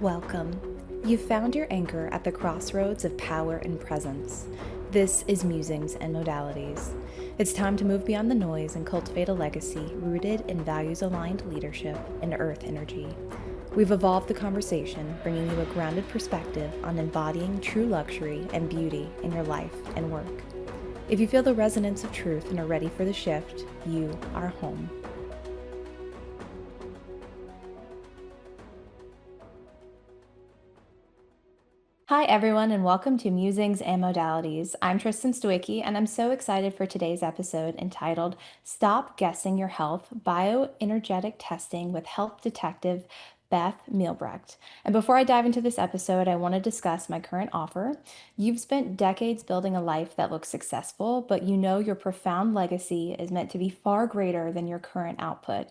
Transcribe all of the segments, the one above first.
Welcome. You've found your anchor at the crossroads of power and presence. This is Musings and Modalities. It's time to move beyond the noise and cultivate a legacy rooted in values aligned leadership and earth energy. We've evolved the conversation, bringing you a grounded perspective on embodying true luxury and beauty in your life and work. If you feel the resonance of truth and are ready for the shift, you are home. Hi, everyone, and welcome to Musings and Modalities. I'm Tristen Stawicki, and I'm so excited for today's episode entitled Stop Guessing Your Health Bioenergetic Testing with Health Detective Beth Mielbrecht. And before I dive into this episode, I want to discuss my current offer. You've spent decades building a life that looks successful, but you know your profound legacy is meant to be far greater than your current output.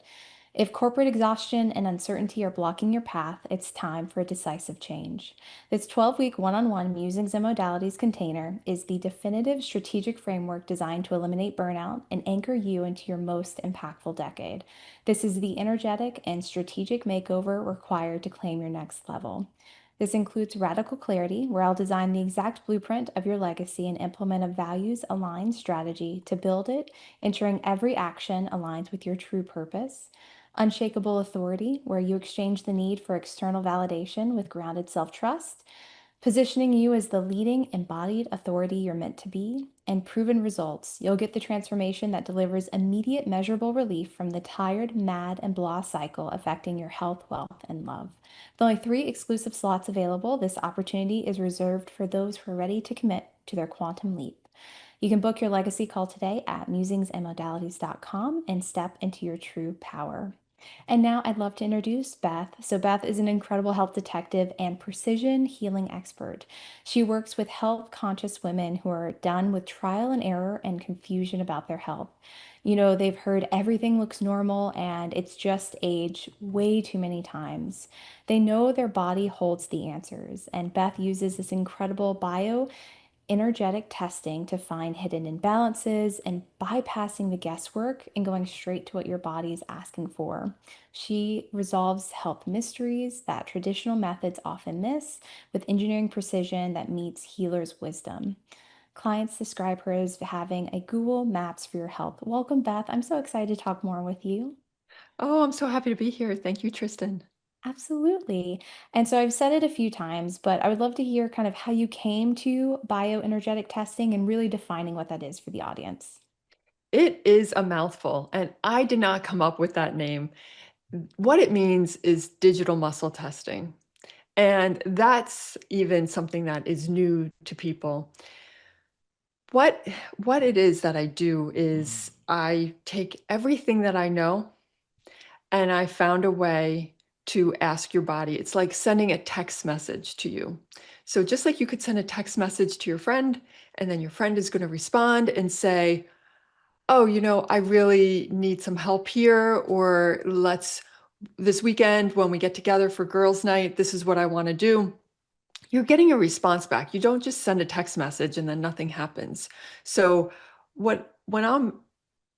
If corporate exhaustion and uncertainty are blocking your path, it's time for a decisive change. This 12-week one-on-one Musings and Modalities container is the definitive strategic framework designed to eliminate burnout and anchor you into your most impactful decade. This is the energetic and strategic makeover required to claim your next level. This includes radical clarity, where I'll design the exact blueprint of your legacy and implement a values aligned strategy to build it, ensuring every action aligns with your true purpose. Unshakable authority, where you exchange the need for external validation with grounded self trust, positioning you as the leading embodied authority you're meant to be, and proven results. You'll get the transformation that delivers immediate measurable relief from the tired, mad, and blah cycle affecting your health, wealth, and love. With only 3 exclusive slots available, this opportunity is reserved for those who are ready to commit to their quantum leap. You can book your legacy call today at musingsandmodalities.com and step into your true power. And now I'd love to introduce Beth. So, Beth is an incredible health detective and precision healing expert. She works with health conscious women who are done with trial and error and confusion about their health. They've heard everything looks normal and it's just age way too many times. They know their body holds the answers, and Beth uses this incredible energetic testing to find hidden imbalances and bypassing the guesswork and going straight to what your body is asking for. She resolves health mysteries that traditional methods often miss with engineering precision that meets healers' wisdom. Clients describe her as having a Google Maps for your health. Welcome, Beth. I'm so excited to talk more with you. Oh, I'm so happy to be here. Thank you, Tristan. Absolutely. And so I've said it a few times, but I would love to hear kind of how you came to bioenergetic testing and really defining what that is for the audience. It is a mouthful, and I did not come up with that name. What it means is digital muscle testing. And that's even something that is new to people. What what it is that I do is I take everything that I know and I found a way to ask your body. It's like sending a text message to you. So just like you could send a text message to your friend, and then your friend is going to respond and say, "Oh, I really need some help here," or this weekend when we get together for girls' night, this is what I want to do. You're getting a response back. You don't just send a text message and then nothing happens. So, when I'm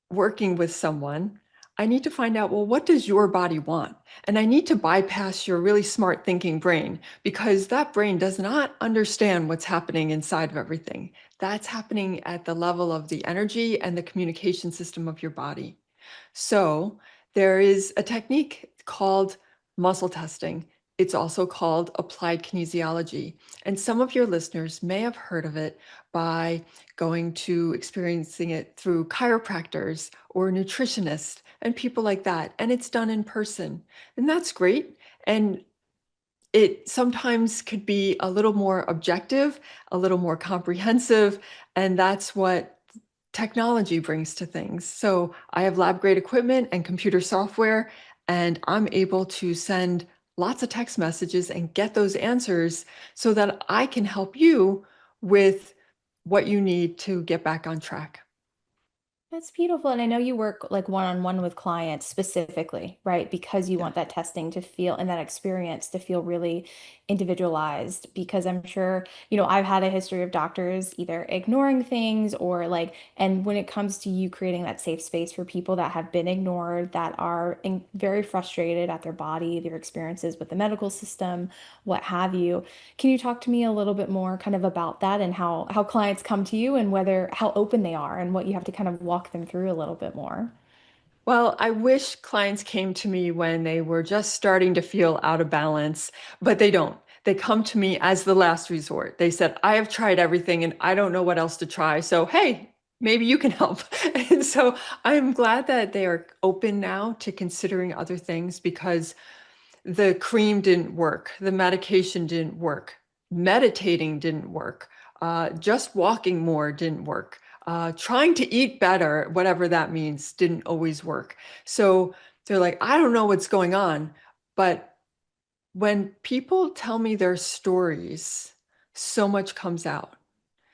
working with someone, I need to find out, well, what does your body want? And I need to bypass your really smart thinking brain, because that brain does not understand what's happening inside of everything. That's happening at the level of the energy and the communication system of your body. So there is a technique called muscle testing. It's also called applied kinesiology. And some of your listeners may have heard of it by going to experiencing it through chiropractors or nutritionists and people like that. And it's done in person. And that's great. And it sometimes could be a little more objective, a little more comprehensive. And that's what technology brings to things. So I have lab grade equipment and computer software, and I'm able to send lots of text messages and get those answers so that I can help you with what you need to get back on track. That's beautiful. And I know you work like one-on-one with clients specifically, right? Because you Yeah. want that testing to feel and that experience to feel really individualized. Because I'm sure, I've had a history of doctors either ignoring things or like, and when it comes to you creating that safe space for people that have been ignored, that are very frustrated at their body, their experiences with the medical system, what have you. Can you talk to me a little bit more kind of about that and how clients come to you and whether how open they are and what you have to kind of walk them through a little bit more? Well, I wish clients came to me when they were just starting to feel out of balance, but they don't. They come to me as the last resort. They said, I have tried everything and I don't know what else to try. So, hey, maybe you can help. And so I'm glad that they are open now to considering other things because the cream didn't work, the medication didn't work, meditating didn't work, just walking more didn't work, trying to eat better, whatever that means, didn't always work. So they're like, I don't know what's going on. But when people tell me their stories, so much comes out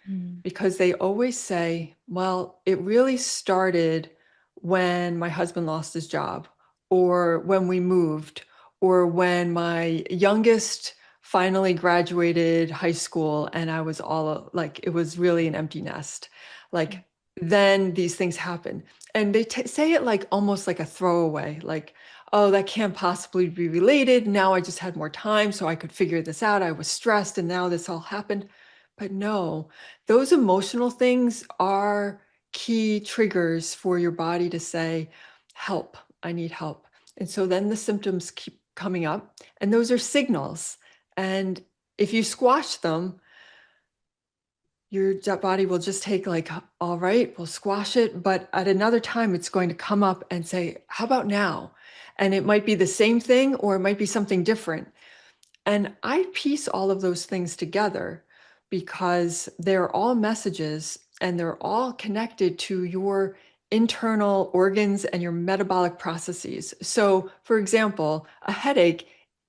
Mm. because they always say, well, it really started when my husband lost his job, or when we moved, or when my youngest finally graduated high school and I was all like, it was really an empty nest. Like, then these things happen. And they say it like almost like a throwaway, like, oh, that can't possibly be related. Now I just had more time so I could figure this out. I was stressed and now this all happened. But no, those emotional things are key triggers for your body to say, help, I need help. And so then the symptoms keep coming up, and those are signals. And if you squash them, your body will just take like, all right, we'll squash it. But at another time, it's going to come up and say, how about now? And it might be the same thing or it might be something different. And I piece all of those things together because they're all messages and they're all connected to your internal organs and your metabolic processes. So, for example, a headache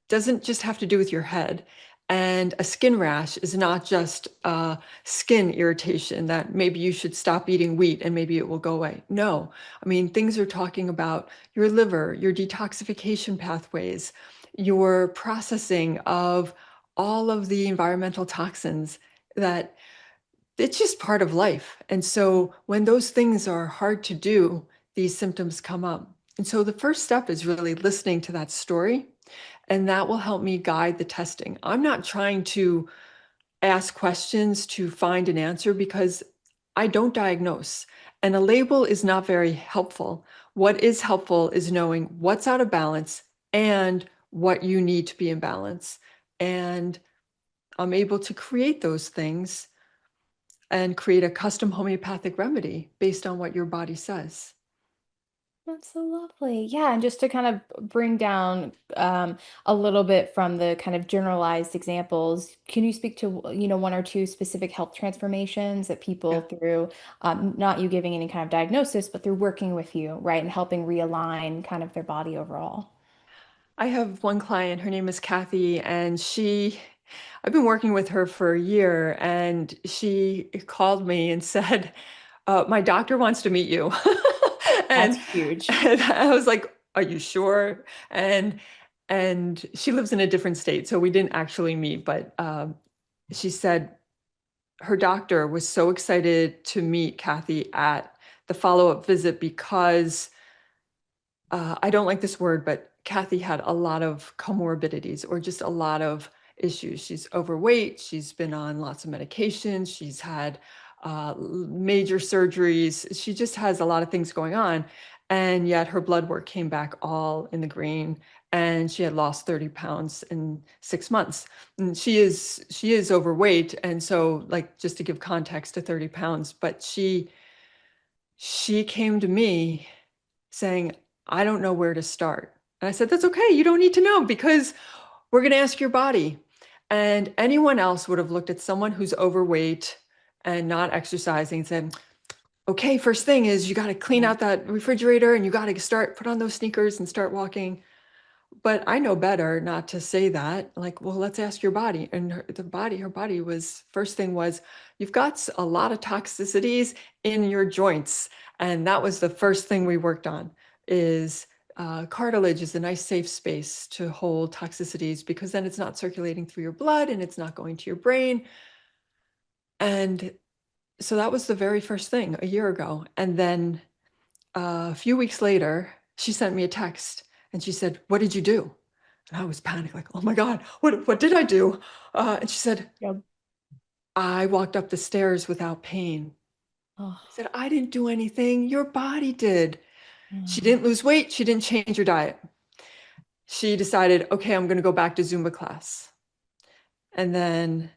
doesn't just have to do with your head. And a skin rash is not just skin irritation that maybe you should stop eating wheat and maybe it will go away. No, I mean, things are talking about your liver, your detoxification pathways, your processing of all of the environmental toxins that it's just part of life. And so when those things are hard to do, these symptoms come up. And so the first step is really listening to that story, and that will help me guide the testing. I'm not trying to ask questions to find an answer because I don't diagnose, and a label is not very helpful. What is helpful is knowing what's out of balance and what you need to be in balance. And I'm able to create those things and create a custom homeopathic remedy based on what your body says. That's so lovely. Yeah, and just to kind of bring down a little bit from the kind of generalized examples, can you speak to, one or two specific health transformations that people Yeah. through, not you giving any kind of diagnosis, but through working with you, right, and helping realign kind of their body overall? I have one client, her name is Kathy, and I've been working with her for a year, and she called me and said, my doctor wants to meet you. That's and, huge. and I was like, are you sure? And she lives in a different state, so we didn't actually meet, but she said her doctor was so excited to meet Kathy at the follow-up visit because I don't like this word, but Kathy had a lot of comorbidities or just a lot of issues. She's overweight. She's been on lots of medications. She's had major surgeries. She just has a lot of things going on. And yet her blood work came back all in the green. And she had lost 30 pounds in 6 months. And she is overweight. And so, like, just to give context to 30 pounds, but she came to me saying, I don't know where to start. And I said, that's okay. You don't need to know because we're going to ask your body. And anyone else would have looked at someone who's overweight and not exercising and said, okay, first thing is you got to clean Yeah. out that refrigerator and you got to put on those sneakers and start walking. But I know better not to say that. Like, well, let's ask your body. And her body was, first thing was, you've got a lot of toxicities in your joints. And that was the first thing we worked on is cartilage is a nice safe space to hold toxicities because then it's not circulating through your blood and it's not going to your brain. And so that was the very first thing a year ago. And then a few weeks later, she sent me a text and she said, "What did you do?" And I was panicked, like, "Oh my God, what did I do?" And she said, Yep. "I walked up the stairs without pain." Oh, I said, "I didn't do anything. Your body did." She mm, didn't lose weight. She didn't change her diet. She decided, okay, I'm going to go back to Zumba class. And then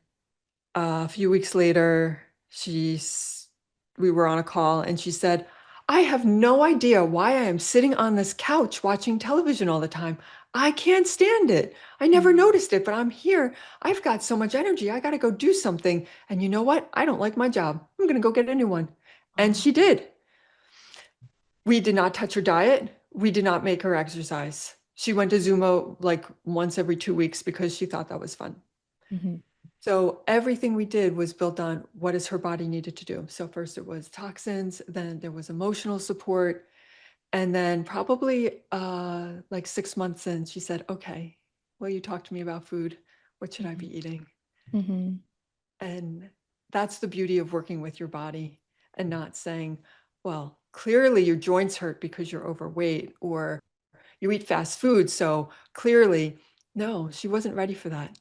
a few weeks later, we were on a call and she said, "I have no idea why I am sitting on this couch watching television all the time. I can't stand it. I never mm, noticed it, but I'm here. I've got so much energy. I got to go do something. And you know what? I don't like my job. I'm going to go get a new one." And oh, she did. We did not touch her diet. We did not make her exercise. She went to Zumba like once every 2 weeks because she thought that was fun. mhm, So everything we did was built on what is her body needed to do. So first it was toxins, then there was emotional support, and then probably like 6 months in, she said, "Okay, well, you talked to me about food. What should I mhm, be eating?" mhm, And that's the beauty of working with your body and not saying, "Well, clearly your joints hurt because you're overweight," or "You eat fast food, so clearly." No, she wasn't ready for that.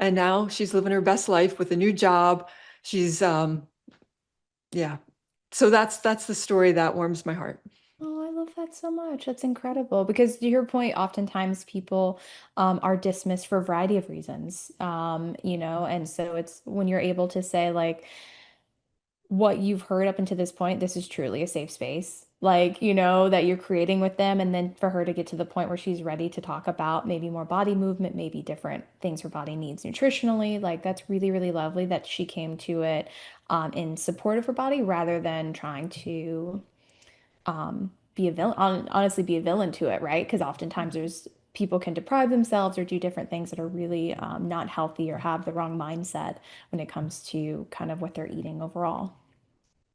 And now she's living her best life with a new job. She's yeah. So that's the story that warms my heart. Oh, I love that so much. That's incredible. Because to your point, oftentimes people are dismissed for a variety of reasons. And so it's when you're able to say, like, what you've heard up until this point, this is truly a safe space. Like, that you're creating with them. And then for her to get to the point where she's ready to talk about maybe more body movement, maybe different things her body needs nutritionally. Like, that's really, really lovely that she came to it in support of her body rather than trying to be a villain, honestly, be a villain to it, right? Because oftentimes there's people can deprive themselves or do different things that are really not healthy or have the wrong mindset when it comes to kind of what they're eating overall.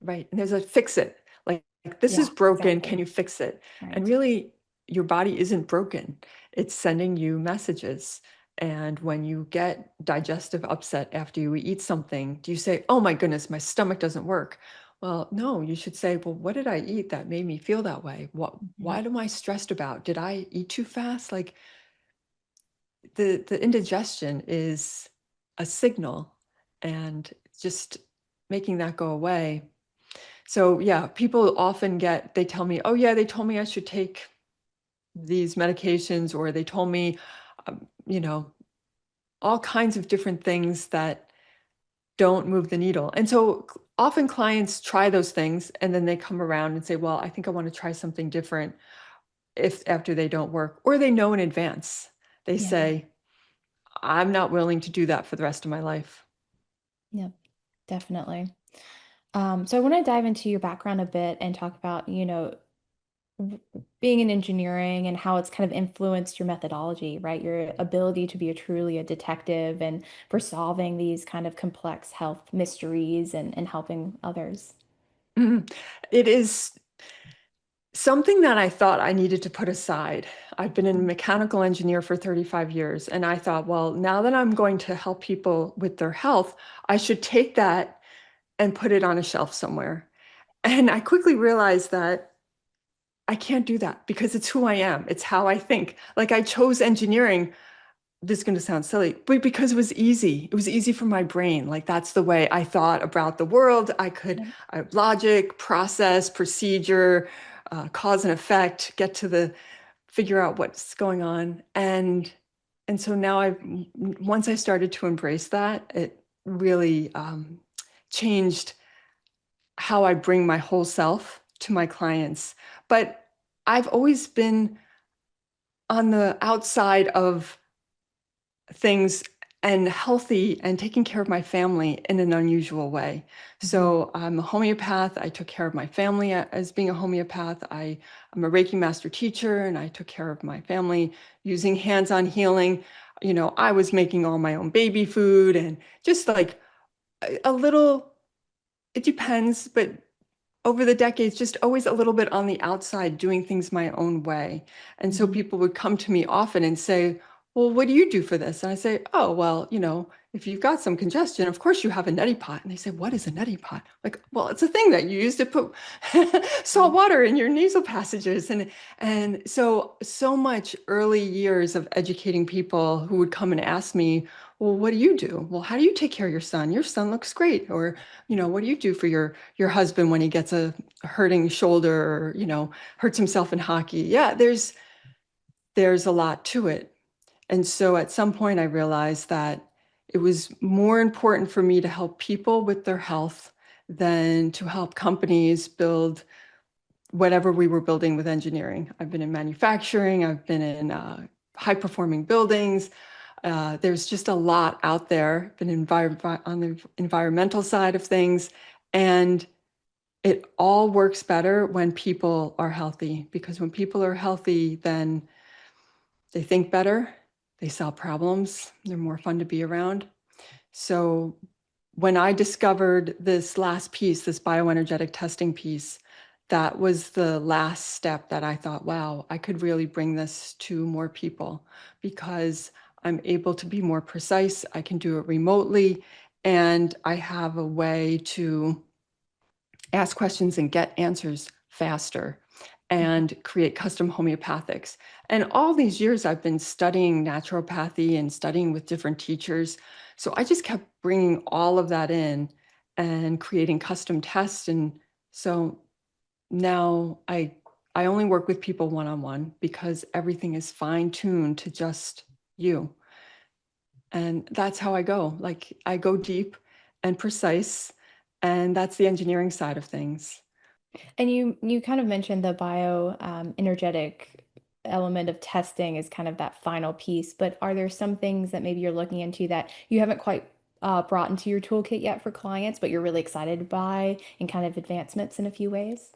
Right. And there's a fix it. Like this is Yeah, broken. Can exactly. you fix it? And Right. really, your body isn't broken. It's sending you messages. And when you get digestive upset after you eat something, do you say, "Oh my goodness, my stomach doesn't work"? Well, no, you should say, "Well, what did I eat that made me feel that way? Mhm. What am I stressed about? Did I eat too fast?" Like the indigestion is a signal and just making that go away. So yeah, people often they tell me, "Oh yeah, they told me I should take these medications," or they told me, you know, all kinds of different things that don't move the needle. And so often clients try those things and then they come around and say, "Well, I think I want to try something different," if after they don't work, or they know in advance. They Yeah. say, "I'm not willing to do that for the rest of my life." Yep. Definitely. So I want to dive into your background a bit and talk about, being in engineering and how it's kind of influenced your methodology, right? Your ability to be a truly a detective and for solving these kind of complex health mysteries and helping others. Mhm. It is something that I thought I needed to put aside. I've been a mechanical engineer for 35 years, and I thought, well, now that I'm going to help people with their health, I should take that and put it on a shelf somewhere. And I quickly realized that I can't do that because it's who I am. It's how I think. Like I chose engineering, this is going to sound silly, but because it was easy. It was easy for my brain. Like that's the way I thought about the world. Yep. Logic, process, procedure, cause and effect, figure out what's going on. And so now once I started to embrace that, it really changed how I bring my whole self to my clients. But I've always been on the outside of things and healthy and taking care of my family in an unusual way. Mhm. So I'm a homeopath. I took care of my family as being a homeopath. I'm a Reiki master teacher, and I took care of my family using hands-on healing. I was making all my own baby food and just like a little, it depends, but over the decades, just always a little bit on the outside, doing things my own way. And so Mhm. people would come to me often and say, well, what do you do for this? And I say, oh, well, if you've got some congestion, of course you have a neti pot. And they say, what is a neti pot? Like, well, it's a thing that you use to put salt water in your nasal passages. And so much early years of educating people who would come and ask me, well, what do you do? Well, how do you take care of your son? Your son looks great. Or, what do you do for your husband when he gets a hurting shoulder or, hurts himself in hockey? Yeah, there's a lot to it. And so at some point I realized that it was more important for me to help people with their health than to help companies build whatever we were building with engineering. I've been in manufacturing, I've been in high performing buildings. There's just a lot out there, been on the environmental side of things. And it all works better when people are healthy, because when people are healthy, then they think better, they solve problems, they're more fun to be around. So when I discovered this last piece, this bioenergetic testing piece, that was the last step that I thought, wow, I could really bring this to more people because I'm able to be more precise. I can do it remotely, and I have a way to ask questions and get answers faster and create custom homeopathics. And all these years I've been studying naturopathy and studying with different teachers. So I just kept bringing all of that in and creating custom tests. And so now I only work with people one-on-one because everything is fine-tuned to just you. And that's how I go. Like I go deep and precise, and that's the engineering side of things. And you kind of mentioned the bio energetic element of testing is kind of that final piece, but are there some things that maybe you're looking into that you haven't quite brought into your toolkit yet for clients, but you're really excited by and kind of advancements in a few ways?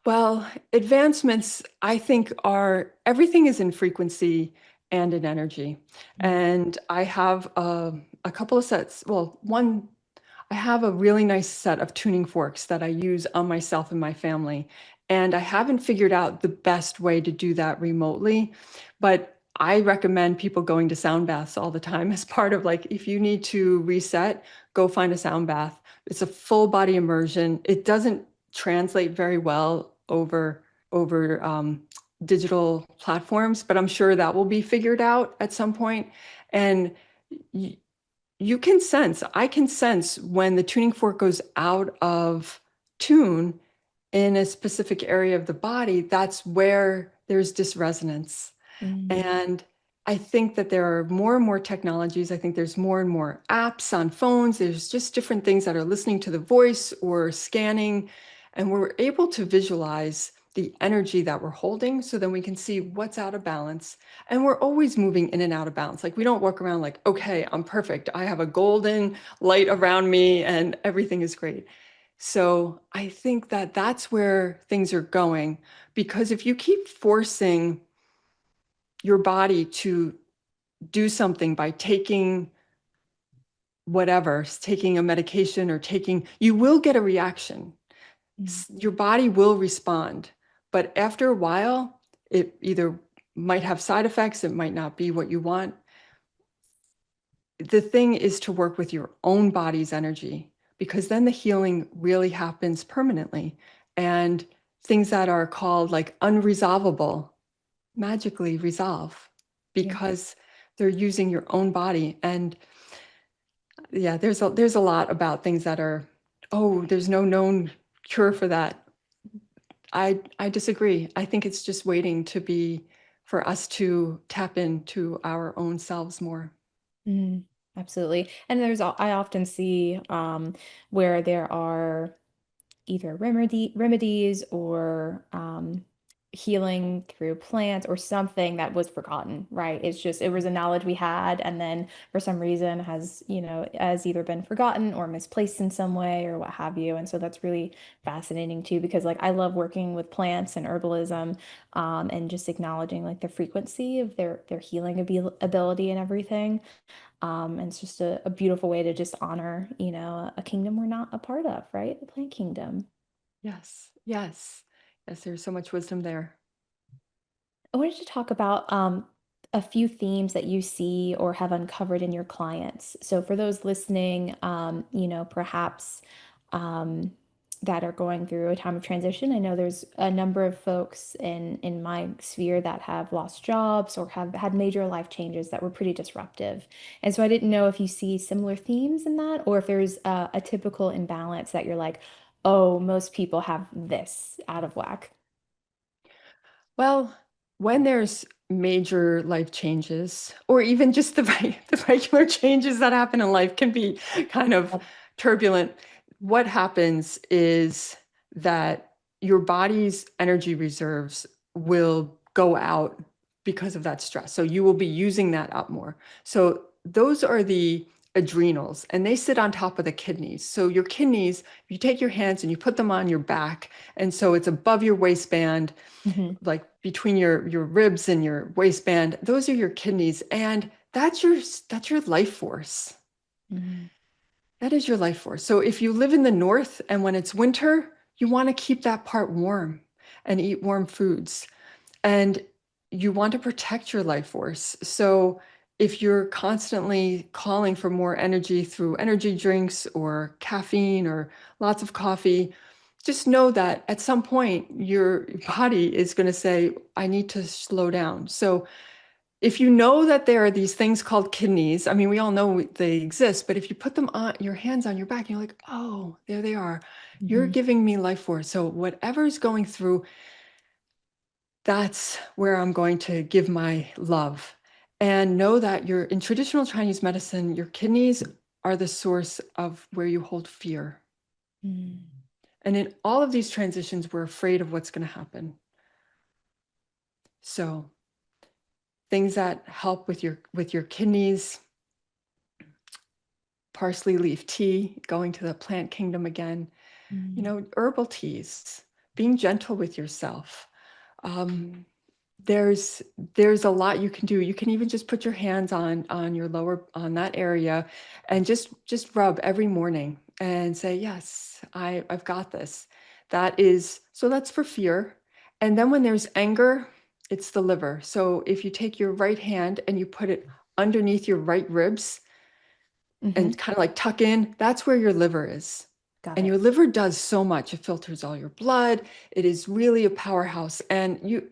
Well, advancements, I think, are everything is in frequency and in energy. Mm. And I have a couple of sets. Well, one, I have a really nice set of tuning forks that I use on myself and my family. And I haven't figured out the best way to do that remotely, but I recommend people going to sound baths all the time as part of like, if you need to reset, go find a sound bath. It's a full body immersion. It doesn't translate very well over digital platforms, but I'm sure that will be figured out at some point. And you can sense, I can sense when the tuning fork goes out of tune in a specific area of the body, that's where there's dysresonance. Mm. And I think that there are more and more technologies. I think there's more and more apps on phones. There's just different things that are listening to the voice or scanning. And we're able to visualize the energy that we're holding so then we can see what's out of balance. And we're always moving in and out of balance. Like we don't walk around like, okay, I'm perfect. I have a golden light around me and everything is great. So I think that that's where things are going, because if you keep forcing your body to do something by taking whatever, taking a medication or you will get a reaction. Mm. Your body will respond. But after a while, it either might have side effects, it might not be what you want. The thing is to work with your own body's energy, because then the healing really happens permanently. And things that are called like unresolvable magically resolve Yeah. because they're using your own body. And yeah, there's a lot about things that are, oh, there's no known cure for that. I disagree. I think it's just waiting to be for us to tap into our own selves more. Mm. Absolutely. And I often see where there are either remedies or healing through plants or something that was forgotten, right? It's just it was a knowledge we had and then for some reason has, has either been forgotten or misplaced in some way or what have you. And so that's really fascinating too, because like I love working with plants and herbalism, and just acknowledging like the frequency of their healing ability and everything. And it's just a beautiful way to just honor, a kingdom we're not a part of, right? The plant kingdom. Yes, yes, yes, there's so much wisdom there. I wanted to talk about a few themes that you see or have uncovered in your clients. So, for those listening, perhaps um, that are going through a time of transition, I know there's a number of folks in my sphere that have lost jobs or have had major life changes that were pretty disruptive. And so, I didn't know if you see similar themes in that, or if there's a typical imbalance that you're like, oh, most people have this out of whack. Well, when there's major life changes, or even just the regular changes that happen in life can be kind of Yep. turbulent. What happens is that your body's energy reserves will go out because of that stress. So you will be using that up more. So those are the adrenals, and they sit on top of the kidneys. So your kidneys, if you take your hands and you put them on your back, and so it's above your waistband, Hmm. like between your ribs and your waistband, those are your kidneys, and that's your life force. Hmm. That is your life force. So if you live in the north and when it's winter, you want to keep that part warm and eat warm foods, and you want to protect your life force. So if you're constantly calling for more energy through energy drinks or caffeine or lots of coffee, just know that at some point your body is going to say, I need to slow down. So if you know that there are these things called kidneys, I mean, we all know they exist, but if you put them on your hands on your back, you're like, oh, there they are. You're Hmm. giving me life force. So whatever's going through, that's where I'm going to give my love. And know that you're in traditional Chinese medicine, your kidneys are the source of where you hold fear. Mm. And in all of these transitions, we're afraid of what's going to happen. So things that help with your kidneys, parsley leaf tea, going to the plant kingdom again, Mm. herbal teas, being gentle with yourself. Um, there's there's a lot you can do. You can even just put your hands on your lower on that area and just rub every morning and say, yes, I've got this. That is, so that's for fear. And then when there's anger, it's the liver. So if you take your right hand and you put it underneath your right ribs Hmm. and kind of like tuck in, that's where your liver is. Got And it. your liver does so much. It filters all your blood. It is really a powerhouse. And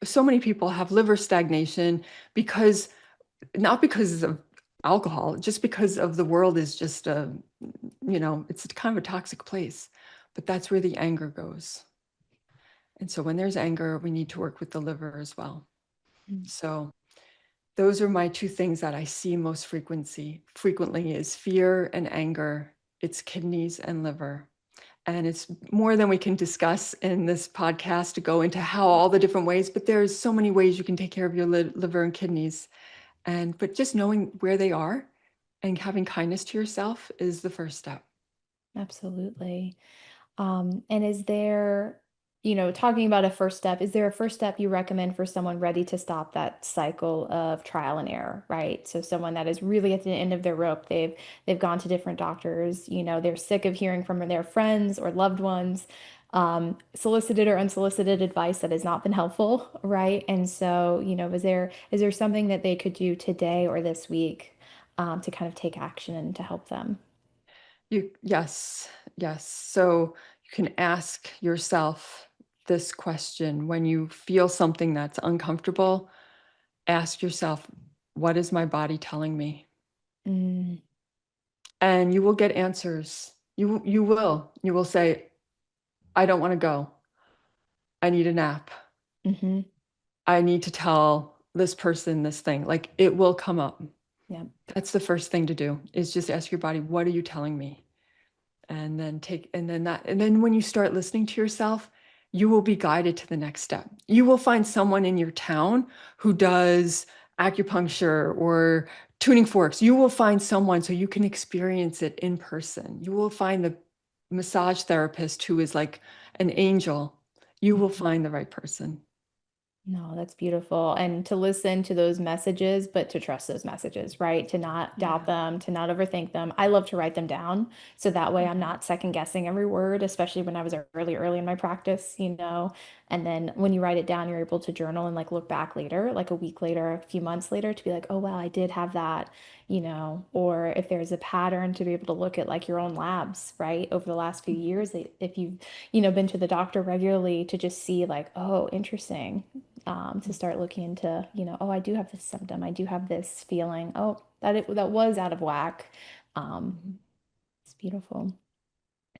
so many people have liver stagnation because not because of alcohol, just because of the world is just it's kind of a toxic place. But that's where the anger goes. And so when there's anger, we need to work with the liver as well. Mm. So those are my two things that I see most frequently is fear and anger. It's kidneys and liver. And it's more than we can discuss in this podcast to go into how all the different ways, but there's so many ways you can take care of your liver and kidneys. But just knowing where they are and having kindness to yourself is the first step. Absolutely. And is there, talking about a first step, is there a first step you recommend for someone ready to stop that cycle of trial and error, right? So someone that is really at the end of their rope, they've gone to different doctors, they're sick of hearing from their friends or loved ones, solicited or unsolicited advice that has not been helpful, right? And so, is there something that they could do today or this week, to kind of take action and to help them? Yes, yes. So you can ask yourself this question when you feel something that's uncomfortable. Ask yourself, what is my body telling me? Mm. And you will get answers. You will say, I don't want to go. I need a nap. Hmm. I need to tell this person this thing. Like it will come up. Yeah. That's the first thing to do is just ask your body, what are you telling me? And then when you start listening to yourself, you will be guided to the next step. You will find someone in your town who does acupuncture or tuning forks. You will find someone so you can experience it in person. You will find the massage therapist who is like an angel. You will find the right person. No, that's beautiful. And to listen to those messages, but to trust those messages, right? To not doubt Yeah. them, to not overthink them. I love to write them down. So that way I'm not second guessing every word, especially when I was early in my practice, you know. And then when you write it down, you're able to journal and like look back later, like a week later, a few months later, to be like, oh, wow, I did have that, you know. Or if there's a pattern, to be able to look at like your own labs, right? Over the last few years, if you've, you know, been to the doctor regularly, to just see like, oh, interesting, to start looking into, you know, oh, I do have this symptom. I do have this feeling. Oh, that was out of whack. Um, it's beautiful.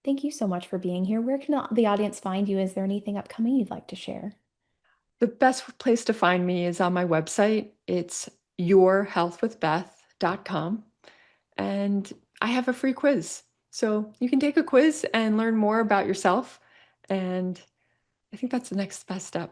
Thank you so much for being here. Where can the audience find you? Is there anything upcoming you'd like to share? The best place to find me is on my website. It's yourhealthwithbeth.com. And I have a free quiz. So you can take a quiz and learn more about yourself. And I think that's the next best step.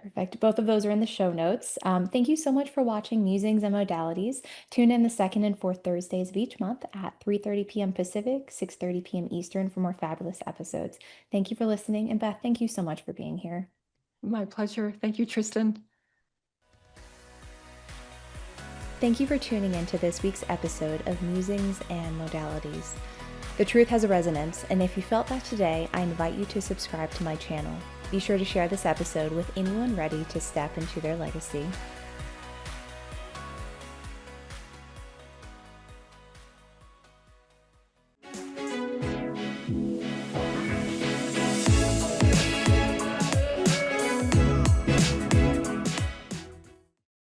Perfect. Both of those are in the show notes. Thank you so much for watching Musings and Modalities. Tune in the second and fourth Thursdays of each month at 3:30 p.m. Pacific, 6:30 p.m. Eastern for more fabulous episodes. Thank you for listening. And Beth, thank you so much for being here. My pleasure. Thank you, Tristen. Thank you for tuning in to this week's episode of Musings and Modalities. The truth has a resonance, and if you felt that today, I invite you to subscribe to my channel. Be sure to share this episode with anyone ready to step into their legacy.